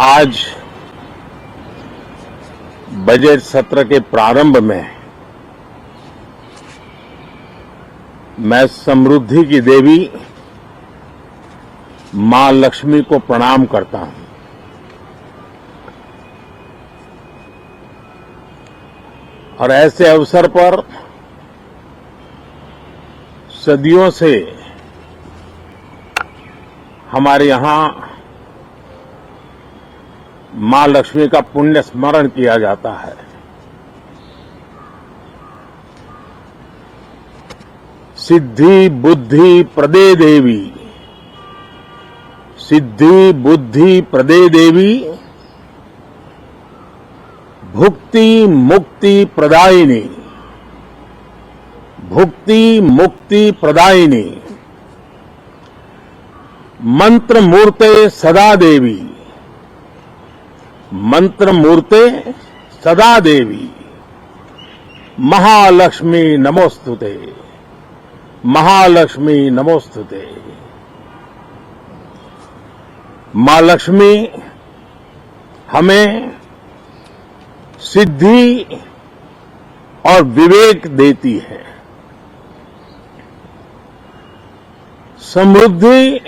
आज बजट सत्र के प्रारंभ में मैं समृद्धि की देवी मां लक्ष्मी को प्रणाम करता हूं। और ऐसे अवसर पर सदियों से हमारे यहां मां लक्ष्मी का पुण्य स्मरण किया जाता है। सिद्धि बुद्धि प्रदे देवी, सिद्धि बुद्धि प्रदे देवी, भुक्ति मुक्ति प्रदायिनी, भुक्ति मुक्ति प्रदायिनी, मंत्र मूर्ते सदा देवी, मंत्र मूर्ते सदा देवी, महालक्ष्मी नमोस्तुते, महालक्ष्मी नमोस्तुते। मां लक्ष्मी हमें सिद्धि और विवेक देती है, समृद्धि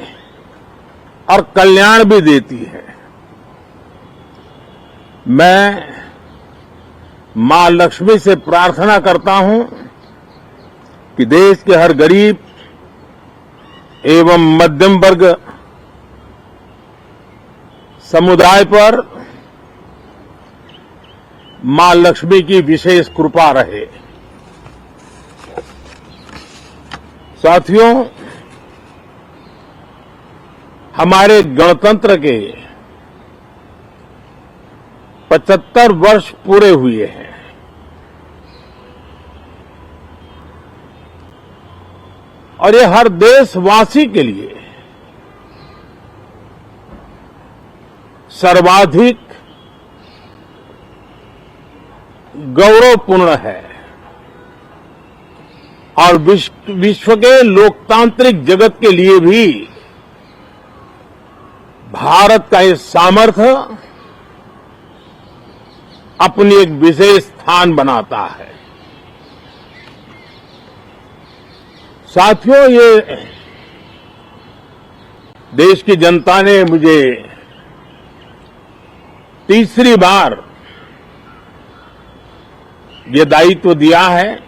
और कल्याण भी देती है। मैं मां लक्ष्मी से प्रार्थना करता हूं कि देश के हर गरीब एवं मध्यम वर्ग समुदाय पर मां लक्ष्मी की विशेष कृपा रहे। साथियों, हमारे गणतंत्र के 75 वर्ष पूरे हुए हैं। और ये हर देशवासी के लिए सर्वाधिक गौरवपूर्ण है और विश्व के लोकतांत्रिक जगत के लिए भी भारत का ये सामर्थ्य अपनी एक विशेष स्थान बनाता है। साथियों, ये देश की जनता ने मुझे तीसरी बार ये दायित्व दिया है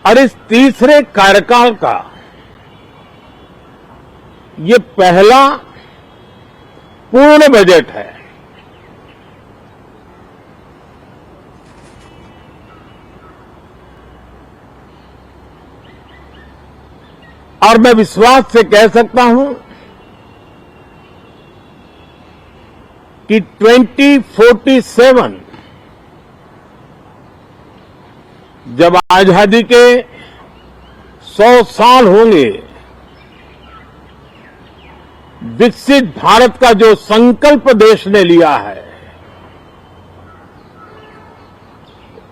और इस तीसरे कार्यकाल का ये पहला पूर्ण बजट है। और मैं विश्वास से कह सकता हूं कि 2047 जब आजादी के 100 साल होंगे, विकसित भारत का जो संकल्प देश ने लिया है,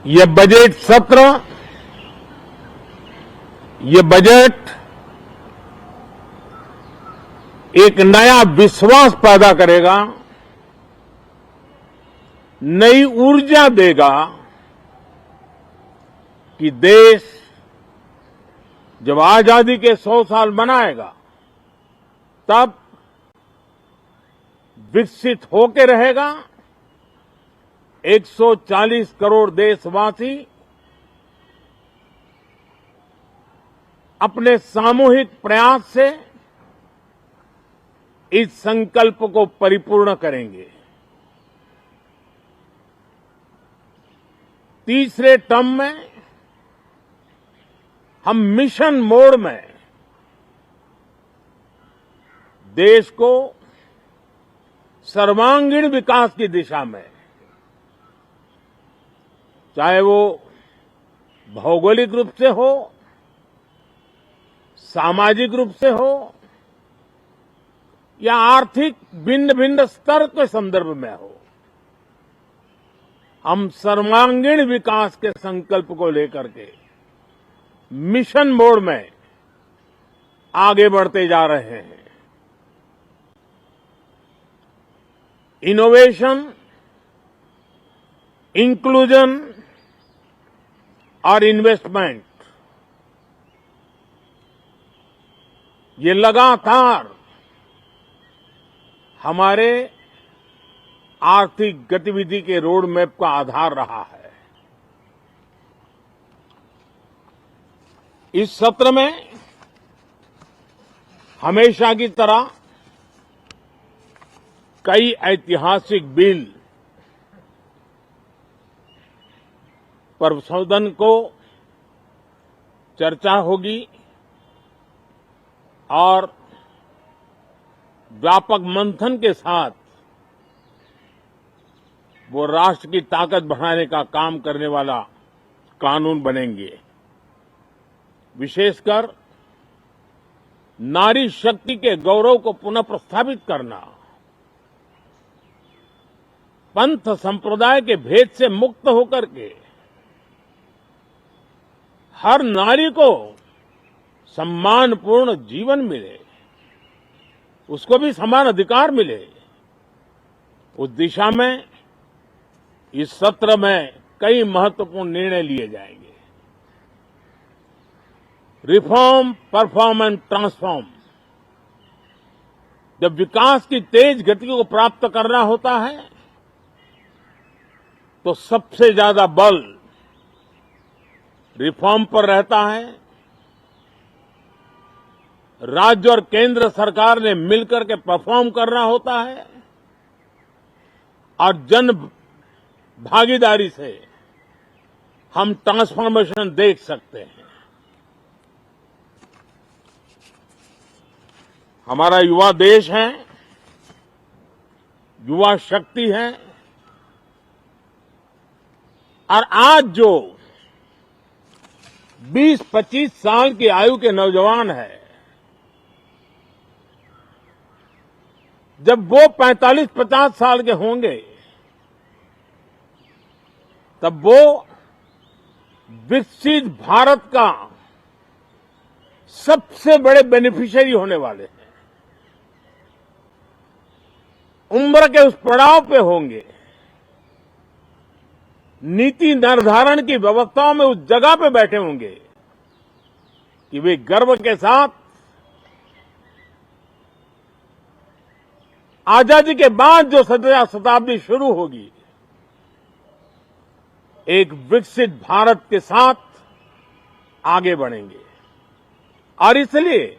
ये बजट सत्र, ये बजट एक नया विश्वास पैदा करेगा, नई ऊर्जा देगा कि देश जब आजादी के 100 साल मनाएगा तब विकसित होकर रहेगा। 140 करोड़ देशवासी अपने सामूहिक प्रयास से इस संकल्प को परिपूर्ण करेंगे। तीसरे टर्म में हम मिशन मोड में देश को सर्वांगीण विकास की दिशा में, चाहे वो भौगोलिक रूप से हो, सामाजिक रूप से हो या आर्थिक भिन्न भिन्न स्तर के संदर्भ में हो, हम सर्वांगीण विकास के संकल्प को लेकर के मिशन मोड में आगे बढ़ते जा रहे हैं। इनोवेशन, इंक्लूजन और इन्वेस्टमेंट, ये लगातार हमारे आर्थिक गतिविधि के रोड मैप का आधार रहा है। इस सत्र में हमेशा की तरह कई ऐतिहासिक बिल पर सदन को चर्चा होगी और व्यापक मंथन के साथ वो राष्ट्र की ताकत बढ़ाने का काम करने वाला कानून बनेंगे। विशेषकर नारी शक्ति के गौरव को पुनः प्रस्थापित करना, पंथ संप्रदाय के भेद से मुक्त होकर के हर नारी को सम्मानपूर्ण जीवन मिले, उसको भी समान अधिकार मिले, उस दिशा में इस सत्र में कई महत्वपूर्ण निर्णय लिए जाएंगे। Reform, perform and transform. जब विकास की तेज गति को प्राप्त करना होता है तो सबसे ज्यादा बल रिफॉर्म पर रहता है। राज्य और केंद्र सरकार ने मिलकर के परफॉर्म करना होता है और जन भागीदारी से हम ट्रांसफॉर्मेशन देख सकते हैं। हमारा युवा देश है, युवा शक्ति है और आज जो 20-25 साल की आयु के नौजवान हैं, जब वो 45-50 साल के होंगे तब वो विकसित भारत का सबसे बड़े बेनिफिशियरी होने वाले हैं। उम्र के उस पड़ाव पे होंगे, नीति निर्धारण की व्यवस्थाओं में उस जगह पे बैठे होंगे कि वे गर्व के साथ आजादी के बाद जो शताब्दी शुरू होगी, एक विकसित भारत के साथ आगे बढ़ेंगे। और इसलिए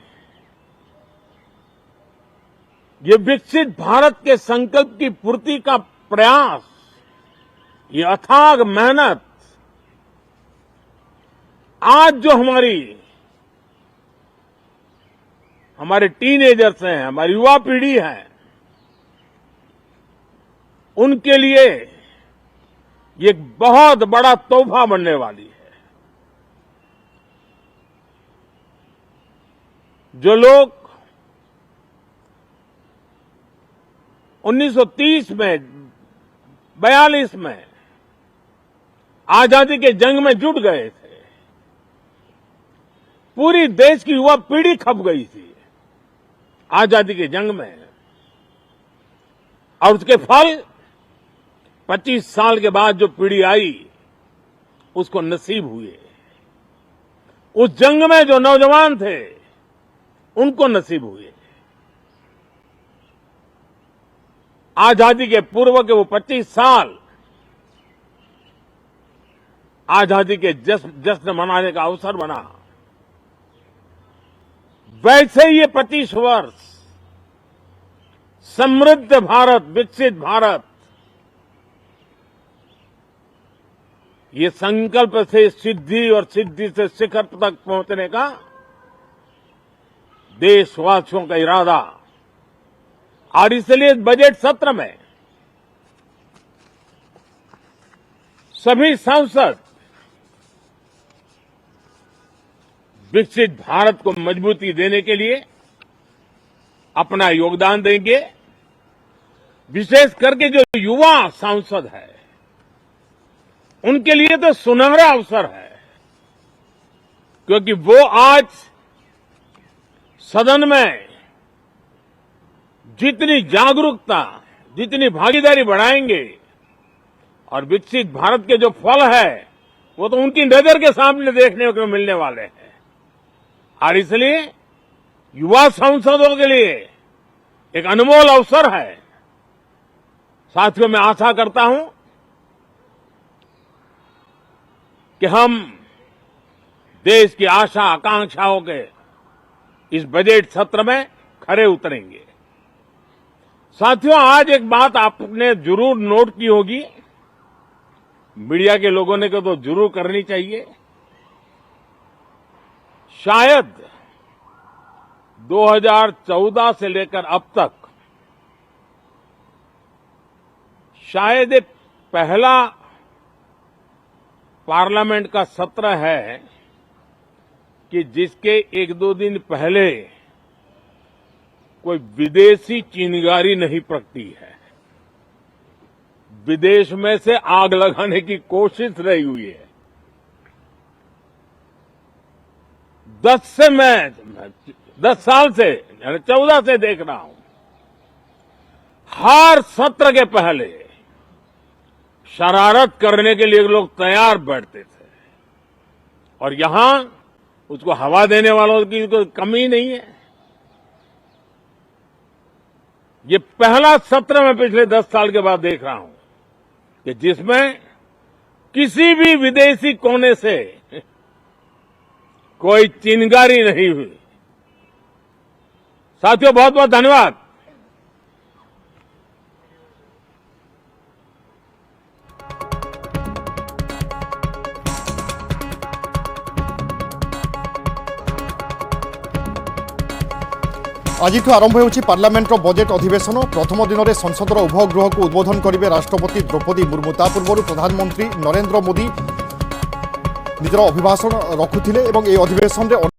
ये विकसित भारत के संकल्प की पूर्ति का प्रयास, ये अथाग मेहनत आज जो हमारे टीनेजर्स हैं, हमारी युवा पीढ़ी है, उनके लिए ये एक बहुत बड़ा तोहफा बनने वाली है। जो लोग 1930 में, 42 में आजादी के जंग में जुट गए थे, पूरी देश की युवा पीढ़ी खप गई थी आजादी के जंग में, और उसके फल 25 साल के बाद जो पीढ़ी आई उसको नसीब हुए। उस जंग में जो नौजवान थे उनको नसीब हुए। आजादी के पूर्व के वो 25 साल आजादी के जश्न मनाने का अवसर बना। वैसे ही ये 25 वर्ष समृद्ध भारत, विकसित भारत, ये संकल्प से सिद्धि और सिद्धि से शिखर तक पहुंचने का देशवासियों का इरादा। और इसलिए बजट सत्र में सभी सांसद विकसित भारत को मजबूती देने के लिए अपना योगदान देंगे। विशेष करके जो युवा सांसद है उनके लिए तो सुनहरा अवसर है, क्योंकि वो आज सदन में जितनी जागरूकता, जितनी भागीदारी बढ़ाएंगे और विकसित भारत के जो फल है वो तो उनकी नजर के सामने देखने को मिलने वाले हैं। और इसलिए युवा सांसदों के लिए एक अनमोल अवसर है। साथियों, मैं आशा करता हूं कि हम देश की आशा आकांक्षाओं के इस बजट सत्र में खरे उतरेंगे। साथियों, आज एक बात आपने जरूर नोट की होगी, मीडिया के लोगों ने तो जरूर करनी चाहिए। शायद 2014 से लेकर अब तक शायद ये पहला पार्लियामेंट का सत्र है कि जिसके एक दो दिन पहले कोई विदेशी चिंगारी नहीं प्रगटी है, विदेश में से आग लगाने की कोशिश नहीं हुई है। 10 साल से 14 से देख रहा हूं, हर सत्र के पहले शरारत करने के लिए लोग तैयार बैठते थे और यहां उसको हवा देने वालों की कोई कमी नहीं है। ये पहला सत्र मैं पिछले 10 साल के बाद देख रहा हूं कि जिसमें किसी भी विदेशी कोने से कोई चिंगारी नहीं हुई। साथियों, बहुत बहुत धन्यवाद। आज आरंभ होउछि पार्लियामेंटर बजेट अधिवेशन। प्रथम दिन में संसदर उभय गृह को उद्बोधन करेंगे राष्ट्रपति द्रौपदी मुर्मू। ता पूर्व प्रधानमंत्री नरेंद्र मोदी निजर अभिभाषण रखुथिले एवं ए अधिवेशन